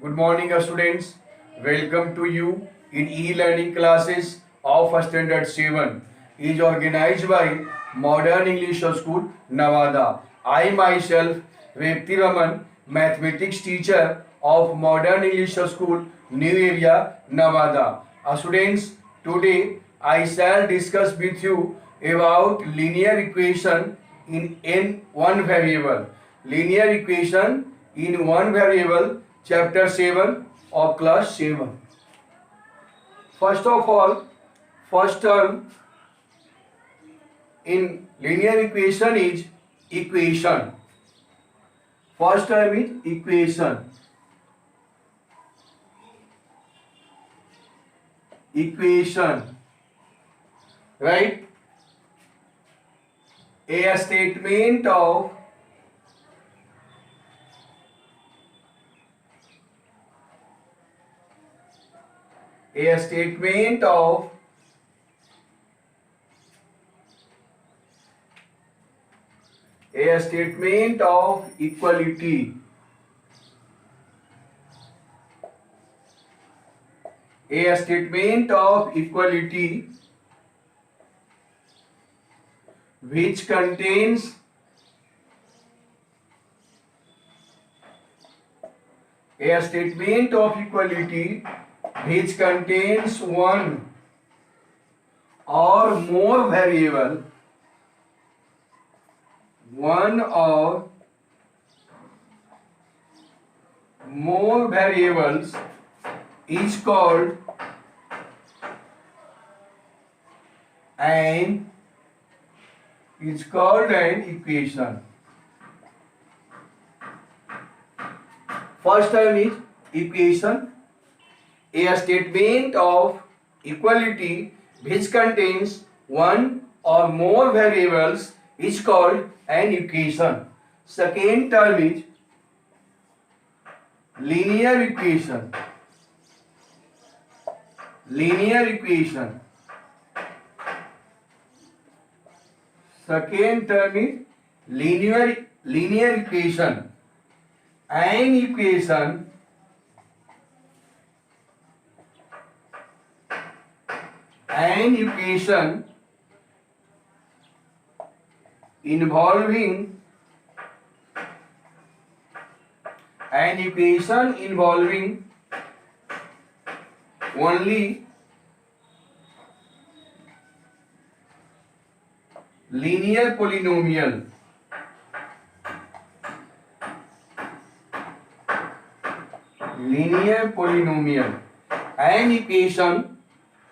Good morning, students. Welcome to you in e-learning classes of Standard 7. Is organized by Modern English School, Nevada. I myself, Vepti Raman, mathematics teacher of Modern English School, New Area, Nevada. Students, today I shall discuss with you about linear equation in one variable. Linear equation in one variable, chapter 7 of class 7. First of all, first term in linear equation is equation. First term is equation. Equation, right? A statement of a statement of a statement of equality. A statement of equality which contains a statement of equality which contains one or more variable, one or more variables is called an equation. First term is equation. A statement of equality which contains one or more variables is called an equation. Second term is linear equation. Linear equation. Second term is linear equation. An equation involving only linear polynomial. Linear polynomial. An equation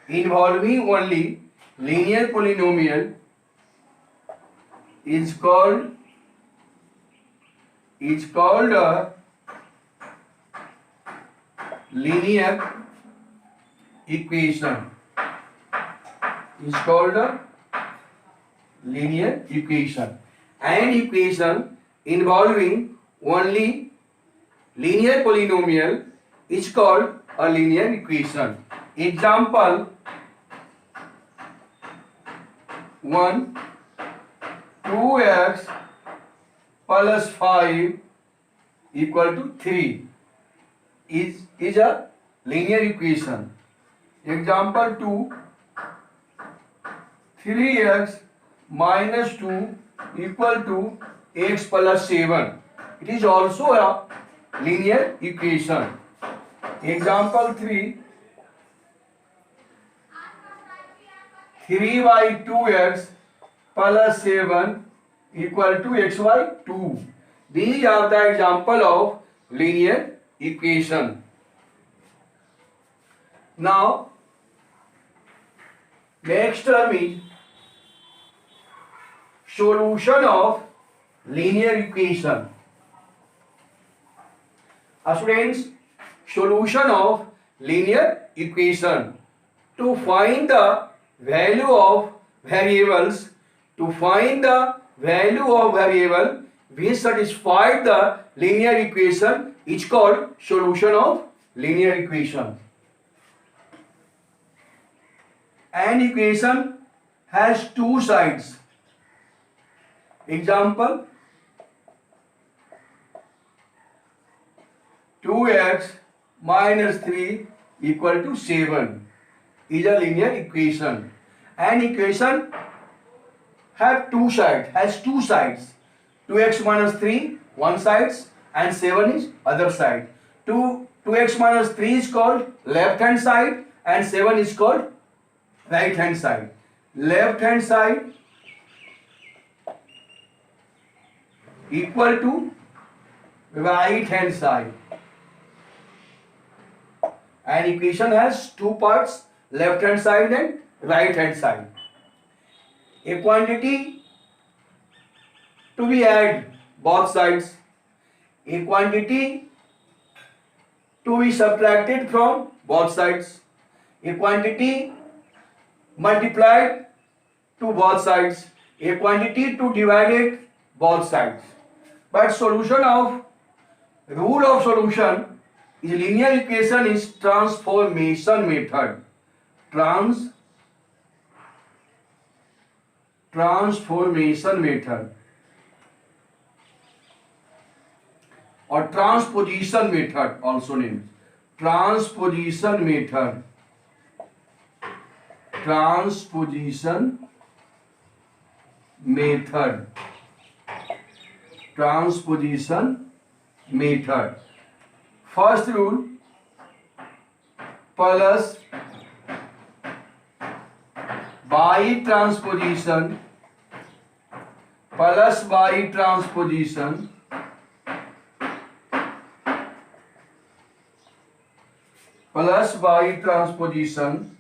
involving only linear polynomial is called a linear equation. Is called a linear equation. An equation involving only linear polynomial is called a linear equation. Example 1, 2x plus 5 equal to 3 is a linear equation. Example 2, 3x minus 2 equal to x plus 7. It is also a linear equation. Example 3, 3 by 2x plus 7 equal to x by 2. These are the example of linear equation. Now, next term is solution of linear equation. Students, solution of linear equation. To find the value of variables, which satisfy the linear equation is called solution of linear equation. An equation has two sides. Example 2x minus 3 equal to 7 is a linear equation. An equation has two sides. 2x minus 3 one side and 7 is other side. 2x minus 3 is called left hand side and 7 is called right hand side. Left hand side equal to right hand side. An equation has two parts, left hand side and right hand side. A quantity to be added both sides. A quantity to be subtracted from both sides. A quantity multiplied to both sides. A quantity to divided both sides. But rule of solution is linear equation is transformation method. Transformation method or transposition method also named. Transposition method. Transposition method. Transposition method. First rule, plus by transposition, plus by transposition, plus by transposition,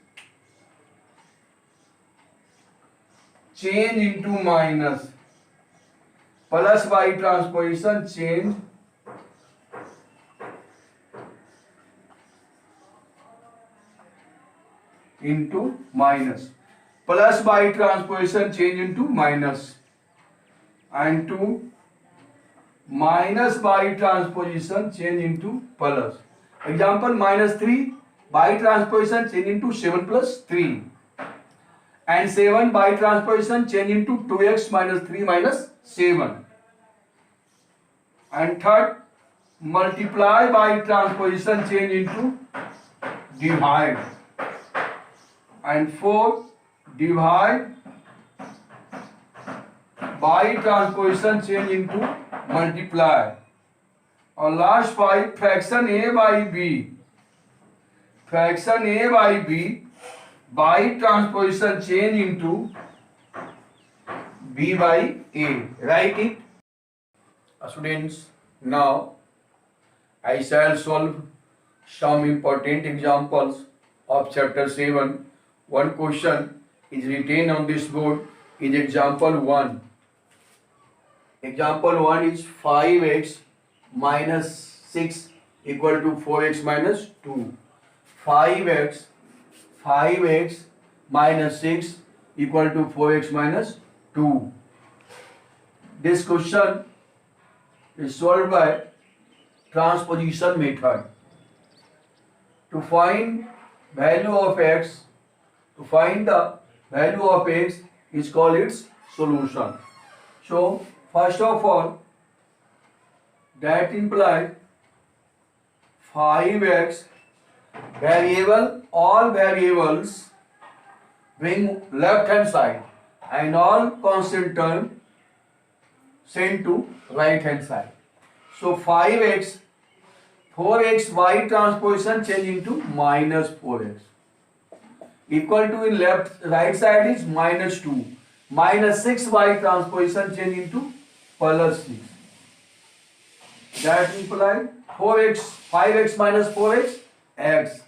change into minus, plus by transposition, change into minus, plus by transposition change into minus, and to minus by transposition change into plus. Example, minus 3 by transposition change into 7 plus 3, and 7 by transposition change into 2x minus 3 minus 7, and third, multiply by transposition change into divide, and fourth, divide by transposition change into multiply, or last 5, fraction a by b, fraction a by b by transposition change into b by a. Write it. Students, now I shall solve some important examples of chapter 7. One question is written on this board is example 1. Example 1 is 5x minus 6 equal to 4x minus 2. 5x minus 6 equal to 4x minus 2. This question is solved by transposition method. To find value of x, to find the value of x is called its solution. So first of all, that implies 5x variable, all variables bring left hand side and all constant term sent to right hand side. So 5x, 4x by transposition change into minus 4x, equal to in right side is minus 2, minus 6 by transposition change into plus 6. That implies 5x minus 4x x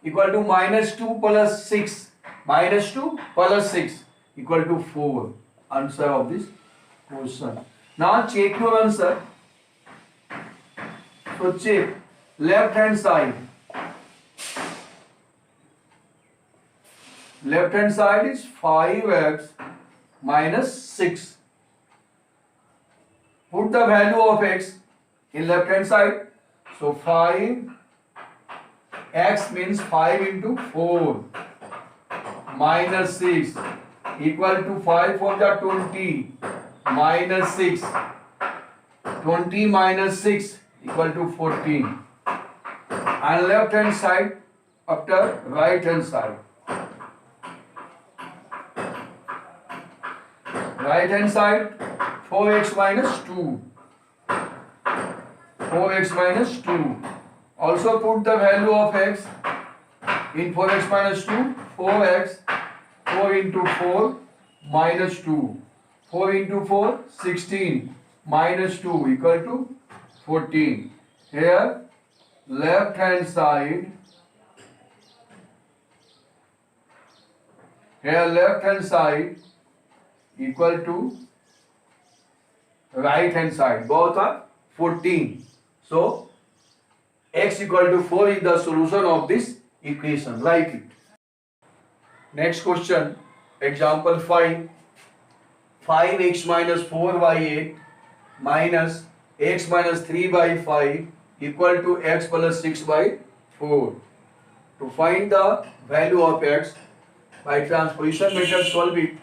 equal to minus 2 plus 6, minus 2 plus 6 equal to 4. Answer of this question. Now check your answer. So check left hand side. Left hand side is 5x minus 6. Put the value of x in left hand side. So 5x means 5 into 4 minus 6 equal to 5 for the 20 minus 6. 20 minus 6 equal to 14. and left hand side after right hand side. Right hand side 4x minus 2. 4x minus 2. Also put the value of x in 4x minus 2. 4x, 4 into 4 minus 2. 4 into 4, 16 minus 2 equal to 14. Here left hand side, equal to right hand side. Both are 14. So x equal to 4 is the solution of this equation. Write it. Next question, example 5. 5x minus 4 by 8 minus x minus 3 by 5 equal to x plus 6 by 4. To find the value of x, by transposition method solve it.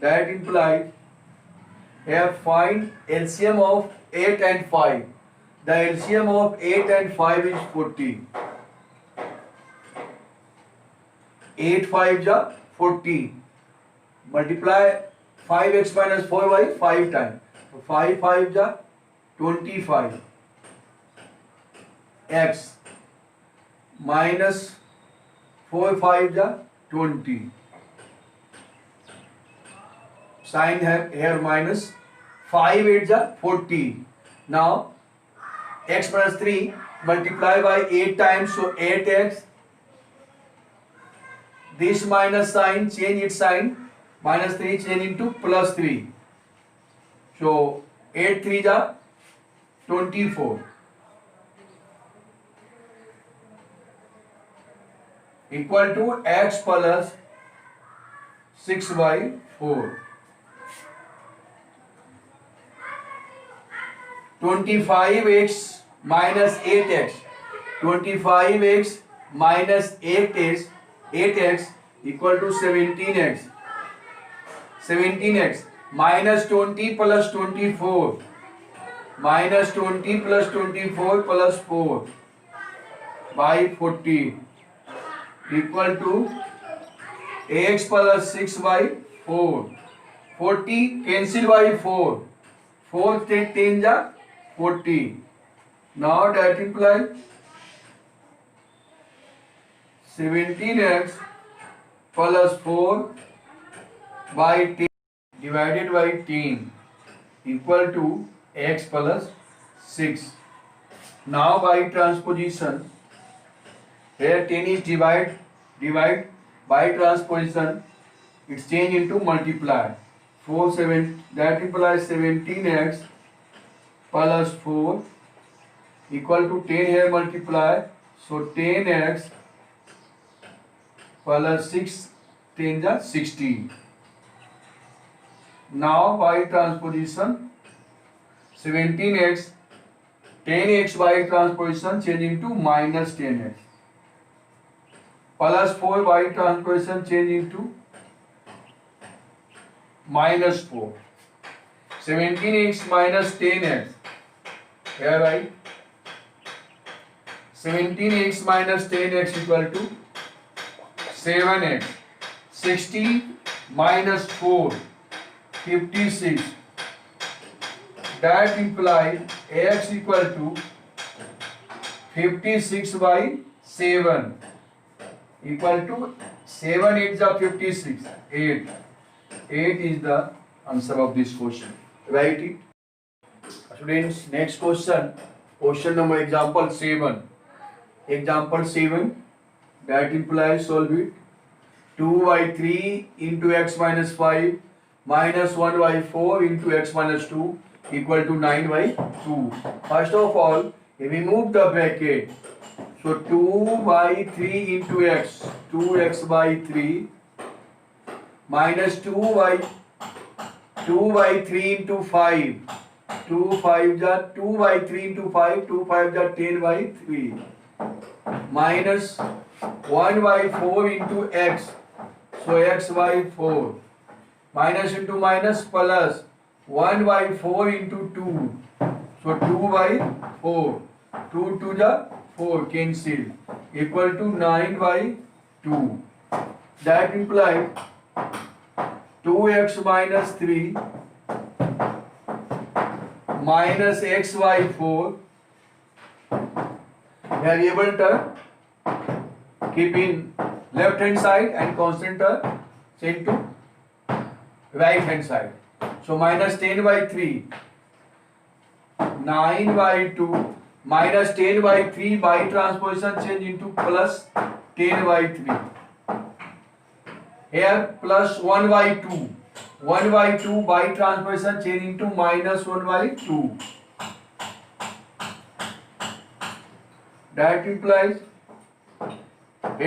That implies here find LCM of 8 and 5. The LCM of 8 and 5 is 40. 8 5 is 40. Multiply 5x minus 4 by 5 times. So 5 5 is 25. X minus 4 5 is 20. Sign here minus 5 8 is 40. Now x minus 3 multiply by 8 times, so 8x. This minus sign, change its sign, minus 3 change into plus 3. So 8 3 is 24. Equal to x plus 6 by 4. 25x minus 8x. 25x minus 8x equal to 17x. 17x minus 20 plus 24. Minus 20 plus 24 plus 4 by 40 equal to x plus 6 by 4. 40 cancel by 4. 4 10 is 40. Now that implies 17x plus 4 by 10 divided by 10 equal to x plus 6. Now by transposition, here 10 is divide by transposition, it's change into multiply. 4 7, that implies 17x plus 4 equal to 10 here multiply, so 10x plus 6 10 is 16. Now by transposition 17x 10x by transposition change into minus 10x plus 4 by transposition change into minus 4. 17x minus 10x. Here right. 17x minus 10x equal to 7x. 60 minus 4. 56. That implies x equal to 56 by 7 equal to 7 8 is 56. 8. 8 is the answer of this question. Write it. Students, next question. Question number example 7. Example 7. That implies solve it. 2 by 3 into x minus 5 minus 1 by 4 into x minus 2 equal to 9 by 2. First of all, remove the bracket. So 2 by 3 into x, 2x by 3 minus 2 by 3 into 5. 2 5 is 2 by 3 into 5, 2 5 is 10 by 3 minus 1 by 4 into x, so x by 4 minus into minus plus 1 by 4 into 2, so 2 by 4, 2 2 is 4 cancel equal to 9 by 2. That implies 2x minus 3 minus x by 4 variable term keep in left hand side and constant term send to right hand side. So minus 10 by 3 9 by 2 minus 10 by 3 by transposition change into plus 10 by 3. Here plus 1 by 2. 1 by 2 by transposition change into minus 1 by 2. That implies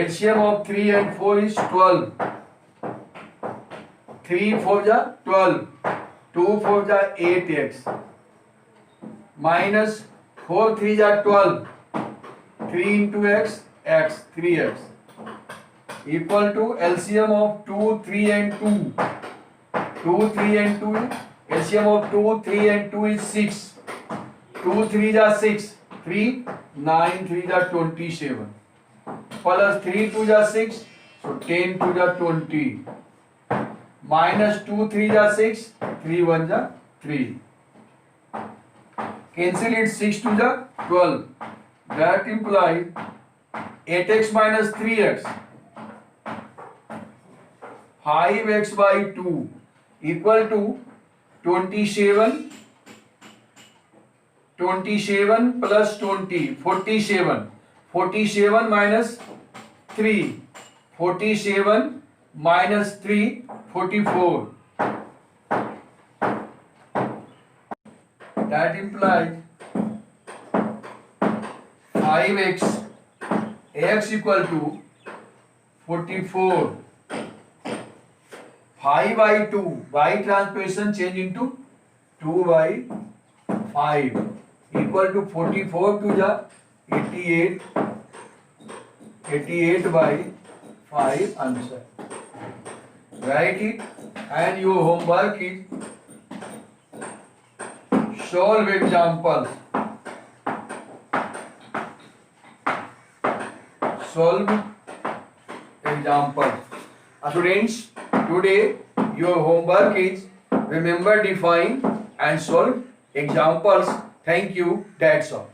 LCM of 3 and 4 is 12. 3 4 ja 12. 2 4 ja 8x. Minus 4 3 ja 12. 3 into x, x 3x. Equal to LCM of 2, 3 and 2. 2, 3 and 2. LCM of 2, 3 and 2 is 6. 2 3 ja 6. 3 9 3 ja 27. Plus 3 2 ja 6. So 10 2 ja 20. Minus 2 3 ja 6. 3 1 ja 3. Cancel it 6 2 ja 12. That implies 8x minus 3x. 5x by 2 equal to 27 plus 20 47. 47 minus 3 47 minus 3 44. That implies 5x x equal to 44. 5 by 2 by transposition change into 2 by 5 equal to 44 to the 88. 88 by 5 answer. Write it and your homework is solve examples. Solve examples. Students, today your homework is remember, define and solve examples. Thank you. That's all.